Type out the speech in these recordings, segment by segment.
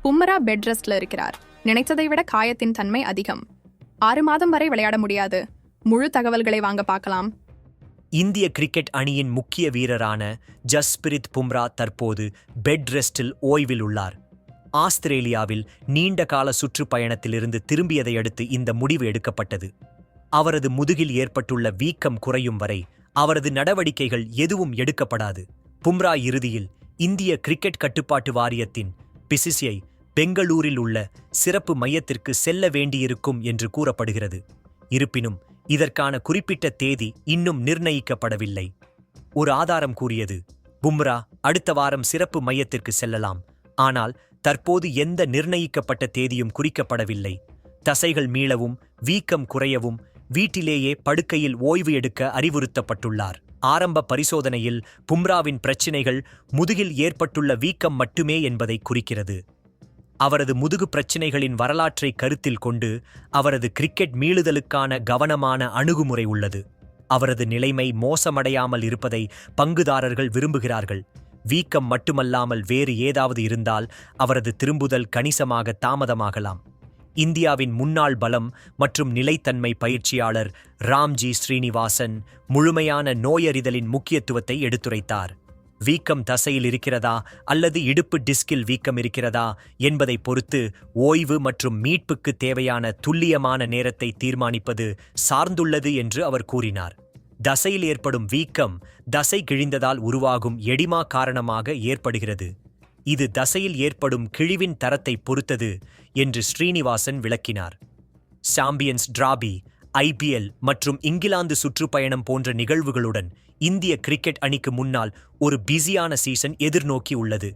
Bumrah bed ரெஸ்ட்ல இருக்கிறார். நினைத்ததை விட காயத்தின் தன்மை அதிகம். 6 மாதம் வரை விளையாட முடியாது. முழு தகவல்களை வாங்க பார்க்கலாம். இந்திய கிரிக்கெட் அணியின் முக்கிய வீரரான ஜஸ்பிரித் பும்ரா தற்போது பெட் ரெஸ்டில் ஓய்வில் உள்ளார். ஆஸ்திரேலியாவில் நீண்ட கால சுற்றுப்பயணத்திலிருந்து திரும்பியதை அடுத்து இந்த முடிவு எடுக்கப்பட்டது. அவரது முதுகில் ஏற்பட்டுள்ள வீக்கம் குறையும் வரை அவரது நடவடிக்கைகள் எதுவும் எடுக்கப்படாது. பும்ரா இறுதியில் இந்திய கிரிக்கெட் கட்டுப்பாட்டு வாரியத்தின் பிசிசிஐ பெங்களூரில் உள்ள சிறப்பு மையத்திற்கு செல்ல வேண்டியிருக்கும் என்று கூறப்படுகிறது. இருப்பினும் இதற்கான குறிப்பிட்ட தேதி இன்னும் நிர்ணயிக்கப்படவில்லை. ஒரு ஆதாரம் கூறியது, பும்ரா அடுத்த வாரம் சிறப்பு மையத்திற்கு செல்லலாம், ஆனால் தற்போது எந்த நிர்ணயிக்கப்பட்ட தேதியும் குறிக்கப்படவில்லை. தசைகள் மீளவும் வீக்கம் குறையவும் வீட்டிலேயே படுக்கையில் ஓய்வு எடுக்க அறிவுறுத்தப்பட்டுள்ளார். ஆரம்ப பரிசோதனையில் பும்ராவின் பிரச்சினைகள் முதுகில் ஏற்பட்டுள்ள வீக்கம் மட்டுமே என்பதை குறிக்கிறது. அவரது முதுகு பிரச்சினைகளின் வரலாற்றை கருத்தில் கொண்டு அவரது கிரிக்கெட் மீளுதலுக்கான கவனமான அணுகுமுறை உள்ளது. அவரது நிலைமை மோசமடையாமல் இருப்பதை பங்குதாரர்கள் விரும்புகிறார்கள். வீக்கம் மட்டுமல்லாமல் வேறு ஏதாவது இருந்தால் அவரது திரும்புதல் கணிசமாக தாமதமாகலாம். இந்தியாவின் முன்னாள் பலம் மற்றும் நிலைத்தன்மை பயிற்சியாளர் ராம்ஜி ஸ்ரீனிவாசன் முழுமையான நோயறிதலின் முக்கியத்துவத்தை எடுத்துரைத்தார். வீக்கம் தசையில் இருக்கிறதா அல்லது இடுப்பு டிஸ்கில் வீக்கம் இருக்கிறதா என்பதை பொறுத்து ஓய்வு மற்றும் மீட்புக்கு தேவையான துல்லியமான நேரத்தை தீர்மானிப்பது சார்ந்துள்ளது என்று அவர் கூறினார். தசையில் ஏற்படும் வீக்கம் தசை கிழிந்ததால் உருவாகும் எடிமா காரணமாக ஏற்படுகிறது. இது தசையில் ஏற்படும் கிழிவின் தரத்தை பொறுத்தது என்று ஸ்ரீனிவாசன் விளக்கினார். சாம்பியன்ஸ் டிராபி, IPL மற்றும் இங்கிலாந்து சுற்றுப்பயணம் போன்ற நிகழ்வுகளுடன் இந்திய கிரிக்கெட் அணிக்கு முன்னால் ஒரு பிஸியான சீசன் எதிர்நோக்கி உள்ளது.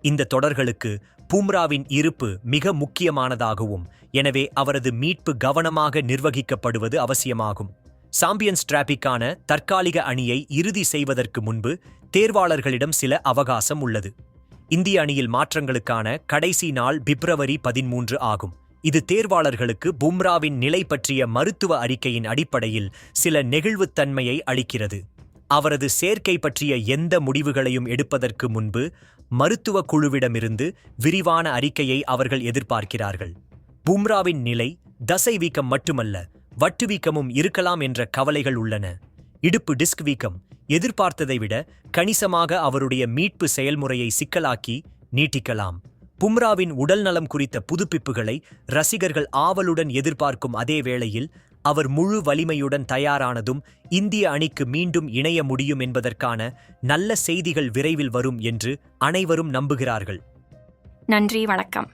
இந்த தொடர்களுக்கு பும்ராவின் இருப்பு மிக முக்கியமானதாகவும், எனவே அவரது மீட்பு கவனமாக நிர்வகிக்கப்படுவது அவசியமாகும். சாம்பியன்ஸ் டிராபிக்கான தற்காலிக அணியை இறுதி செய்வதற்கு முன்பு தேர்வாளர்களிடம் சில அவகாசம் உள்ளது. இந்திய அணியில் மாற்றங்களுக்கான கடைசி நாள் பிப்ரவரி 13 ஆகும். இது தேர்வாளர்களுக்கு பும்ராவின் நிலை பற்றிய மருத்துவ அறிக்கையின் அடிப்படையில் சில நெகிழ்வுத்தன்மையை அளிக்கிறது. அவரது சேர்க்கை பற்றிய எந்த முடிவுகளையும் எடுப்பதற்கு முன்பு மருத்துவ குழுவிடமிருந்து விரிவான அறிக்கையை அவர்கள் எதிர்பார்க்கிறார்கள். பும்ராவின் நிலை தசை வீக்கம் மட்டுமல்ல, வட்டு வீக்கமும் இருக்கலாம் என்ற கவலைகள் உள்ளன. இடுப்பு டிஸ்க் வீக்கம் எதிர்பார்த்ததை விட கணிசமாக அவருடைய மீட்பு செயல்முறையை சிக்கலாக்கி நீட்டிக்கலாம். பும்ராவின் உடல்நலம் குறித்த புதுப்பிப்புகளை ரசிகர்கள் ஆவலுடன் எதிர்பார்க்கும் அதே வேளையில் அவர் முழு வலிமையுடன் தயாரானதும் இந்திய அணிக்கு மீண்டும் இணைய முடியும் என்பதற்கான நல்ல செய்திகள் விரைவில் வரும் என்று அனைவரும் நம்புகிறார்கள். நன்றி, வணக்கம்.